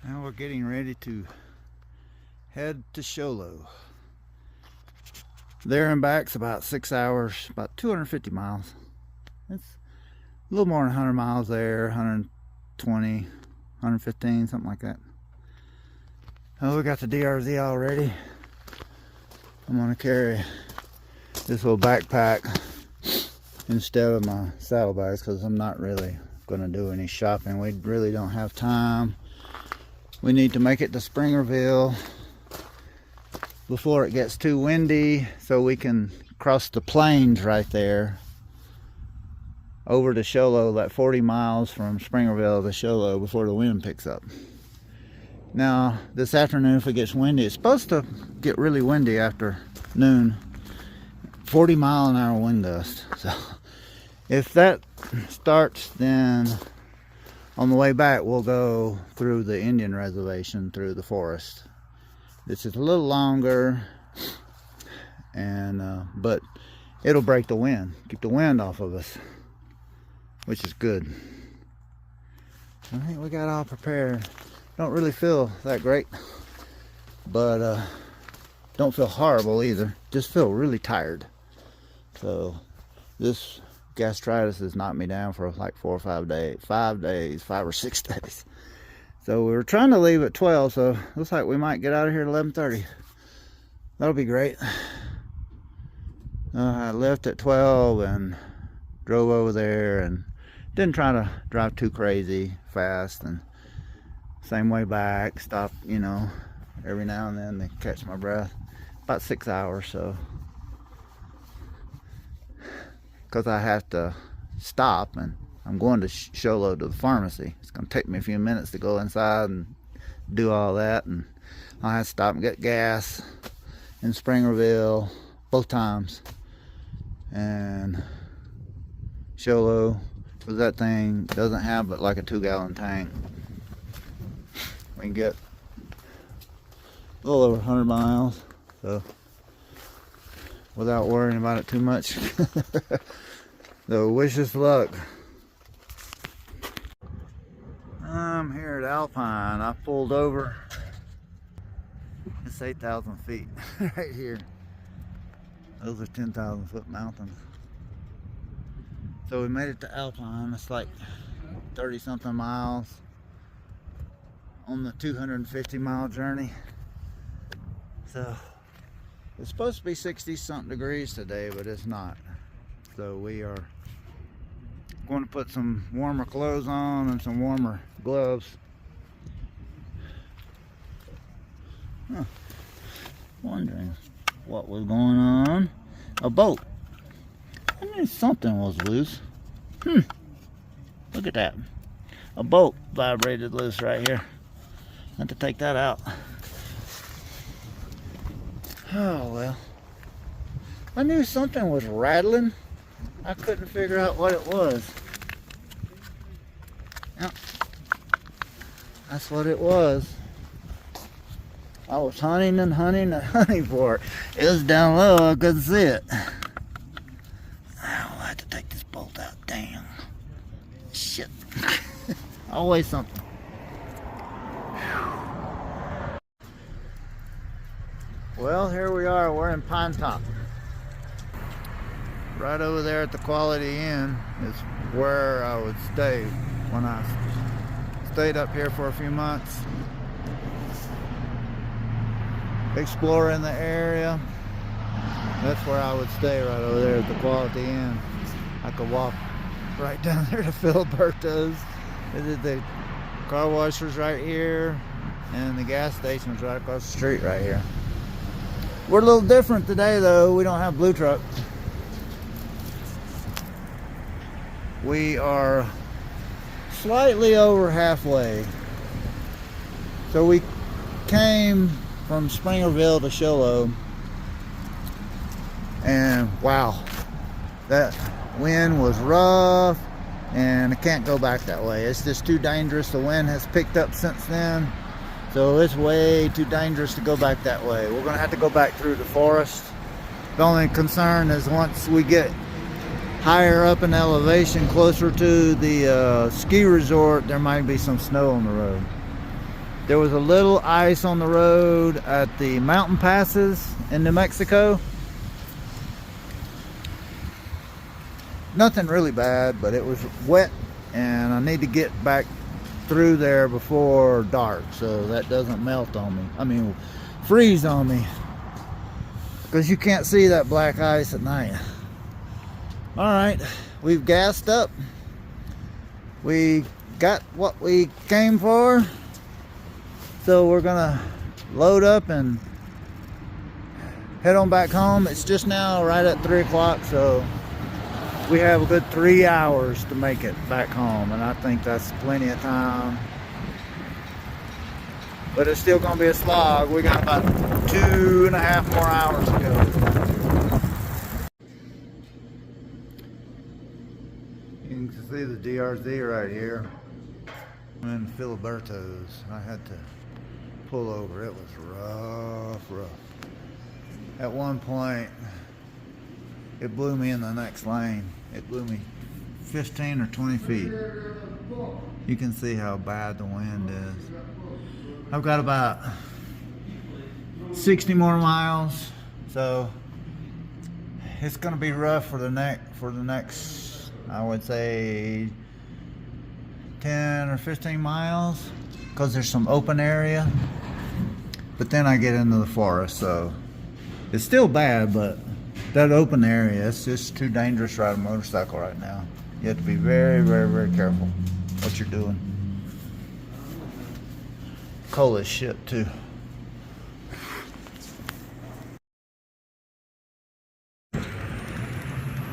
Now we're getting ready to head to Showlow. There and back's about 6 hours, about 250 miles. It's a little more than 100 miles there, 120, 115, something like that. Oh, we got the DRZ all ready. I'm gonna carry this little backpack instead of my saddlebags because I'm not really gonna do any shopping. We really don't have time. We need to make it to Springerville before it gets too windy so we can cross the plains right there over to Showlow, that 40 miles from Springerville to Showlow before the wind picks up. Now this afternoon, if it gets windy, it's supposed to get really windy after noon, 40-mile-an-hour wind gust. So if that starts, then on the way back we'll go through the Indian reservation, through the forest. This is a little longer, and but it'll break the wind, keep the wind off of us, which is good. I think we got all prepared. Don't really feel that great, but don't feel horrible either. Just feel really tired. So this gastritis has knocked me down for like 4 or 5 days, 5 or 6 days. So we were trying to leave at 12, so looks like we might get out of here at 11:30. That'll be great. I left at 12 and drove over there and didn't try to drive too crazy fast, and same way back, stop, you know, every now and then to catch my breath. About 6 hours, so because I have to stop, and I'm going to Showlow to the pharmacy. It's going to take me a few minutes to go inside and do all that, and I have to stop and get gas in Springerville both times. And Showlow, because that thing doesn't have but like a 2-gallon tank. We can get a little over 100 miles, so without worrying about it too much. So wish us luck. I'm here at Alpine. I pulled over. It's 8,000 feet right here. Those are 10,000 foot mountains. So we made it to Alpine. It's like 30 something miles on the 250-mile journey. So it's supposed to be 60 something degrees today, but it's not. So we are going to put some warmer clothes on and some warmer gloves. Wondering what was going on. A boat. I knew something was loose. Look at that. A boat vibrated loose right here. I have to take that out. Oh well. I knew something was rattling. I couldn't figure out what it was. Yep. That's what it was. I was hunting and hunting and hunting for it. It was down low, I couldn't see it. I'll have to take this bolt out. Damn. Shit. Always something. Well, here we are. We're in Pine Top. Right over there at the Quality Inn is where I would stay when I stayed up here for a few months. Exploring the area. That's where I would stay, right over there at the Quality Inn. I could walk right down there to Filiberto's. The car wash was right here, and the gas station was right across the street right here. We're a little different today though. We don't have Blue Truck. We are slightly over halfway. So we came from Springerville to Showlow, and wow, that wind was rough, and I can't go back that way. It's just too dangerous. The wind has picked up since then, so it's way too dangerous to go back that way. We're gonna have to go back through the forest. The only concern is once we get higher up in elevation, closer to the ski resort, there might be some snow on the road. There was a little ice on the road at the mountain passes in New Mexico. Nothing really bad, but it was wet, and I need to get back through there before dark so that doesn't melt on me. I mean, freeze on me, because you can't see that black ice at night. All right, we've gassed up. We got what we came for, so we're gonna load up and head on back home. It's just now right at 3 o'clock, so we have a good 3 hours to make it back home, and I think that's plenty of time. But it's still gonna be a slog. We got about 2.5 more hours to go. You can see the DRZ right here. I'm in Filiberto's. I had to pull over. It was rough. At one point, it blew me in the next lane. It blew me 15 or 20 feet. You can see how bad the wind is. I've got about 60 more miles, so it's going to be rough for the next, I would say, 10 or 15 miles, because there's some open area, but then I get into the forest, so it's still bad, but that open area, it's just too dangerous to ride a motorcycle right now. You have to be very, very, very careful what you're doing. Cold as shit too.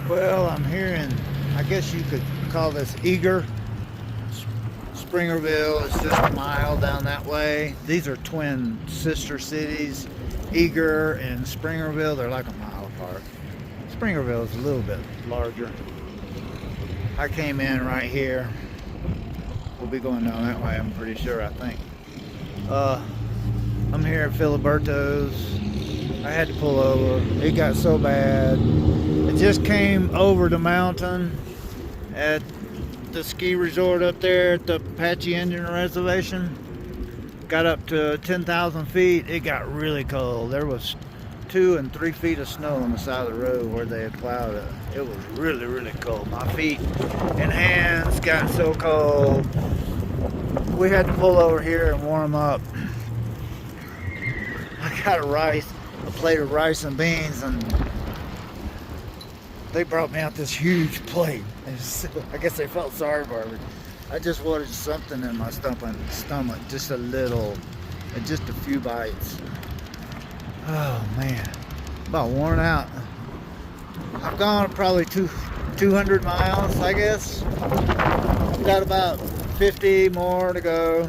Well, I'm here in, I guess you could call this Eager. Springerville is just a mile down that way. These are twin sister cities. Eager and Springerville, they're like a mile apart. Springerville is a little bit larger. I came in right here. We'll be going down that way, I'm pretty sure, I think. I'm here at Filiberto's. I had to pull over. It got so bad. It just came over the mountain at the ski resort up there at the Apache Indian Reservation. Got up to 10,000 feet. It got really cold. There was 2 and 3 feet of snow on the side of the road where they had plowed it. It was really, really cold. My feet and hands got so cold. We had to pull over here and warm up. I got a plate of rice and beans, and they brought me out this huge plate. I guess they felt sorry for me. I just wanted something in my stomach, just a little, just a few bites. Oh man, about worn out. I've gone probably 200 miles, I guess. Got about 50 more to go.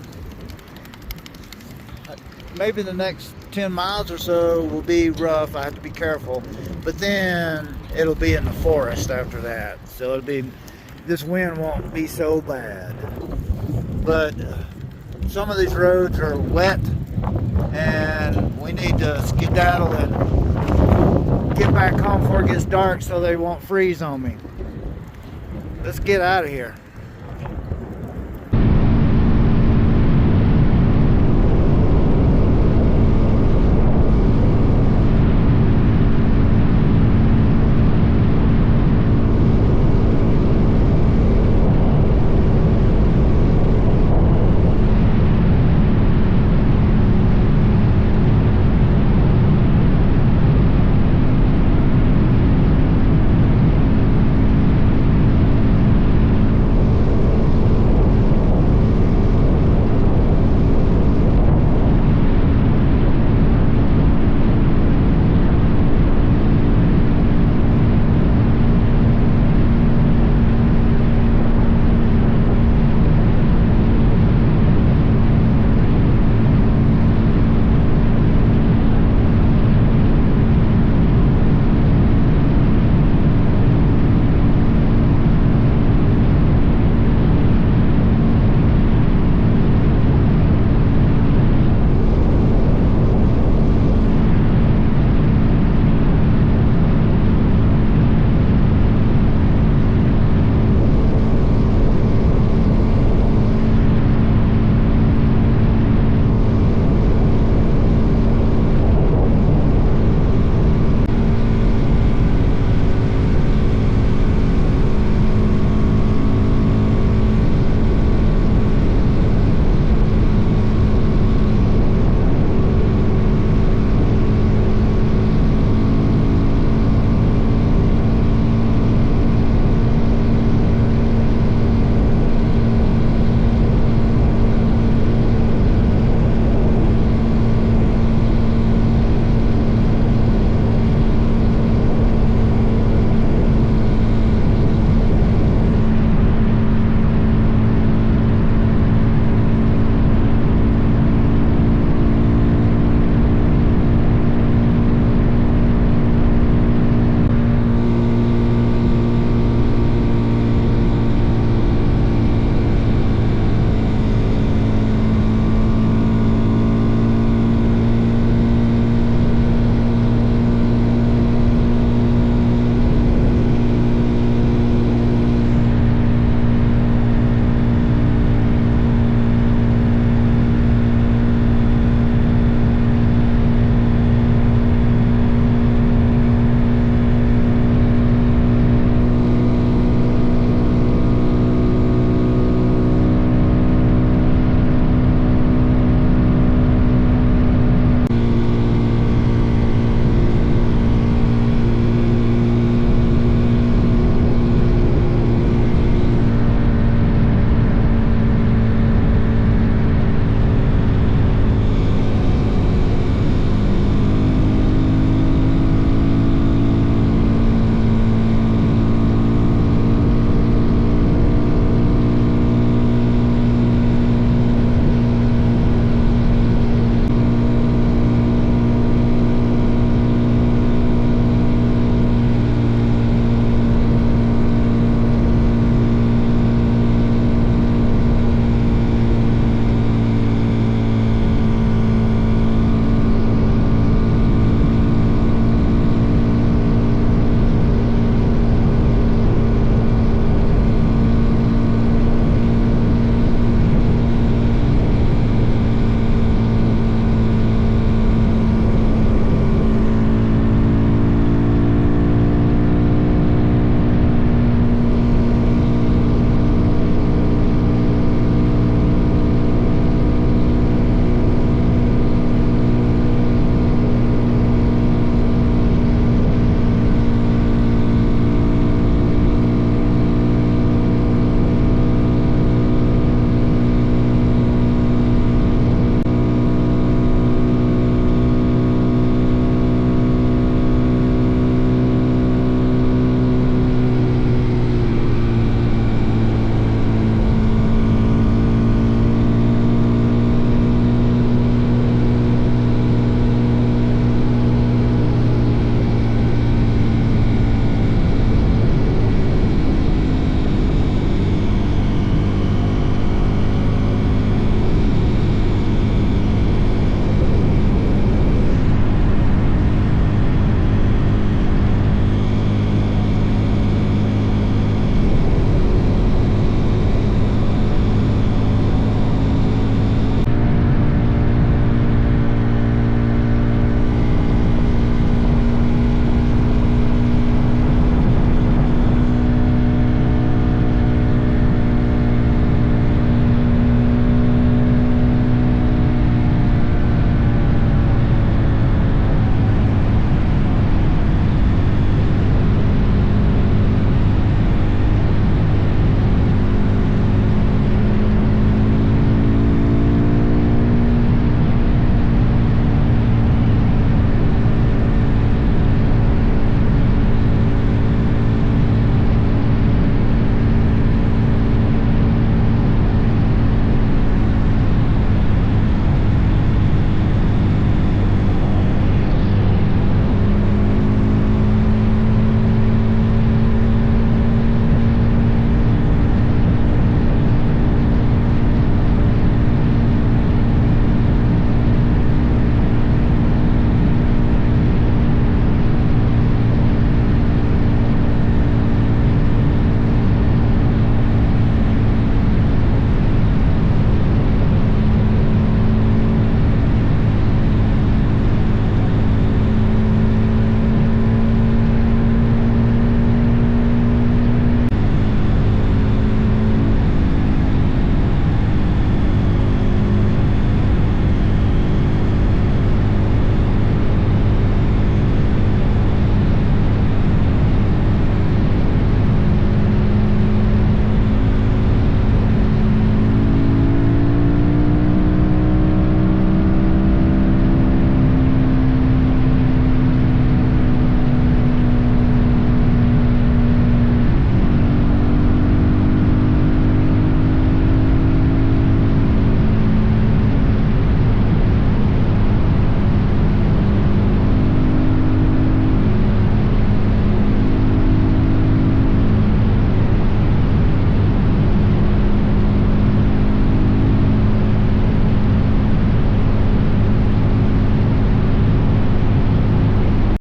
Maybe the next 10 miles or so will be rough. I have to be careful, but then it'll be in the forest after that, so it'll be, this wind won't be so bad. But some of these roads are wet, and we need to skedaddle and get back home before it gets dark so they won't freeze on me. Let's get out of here.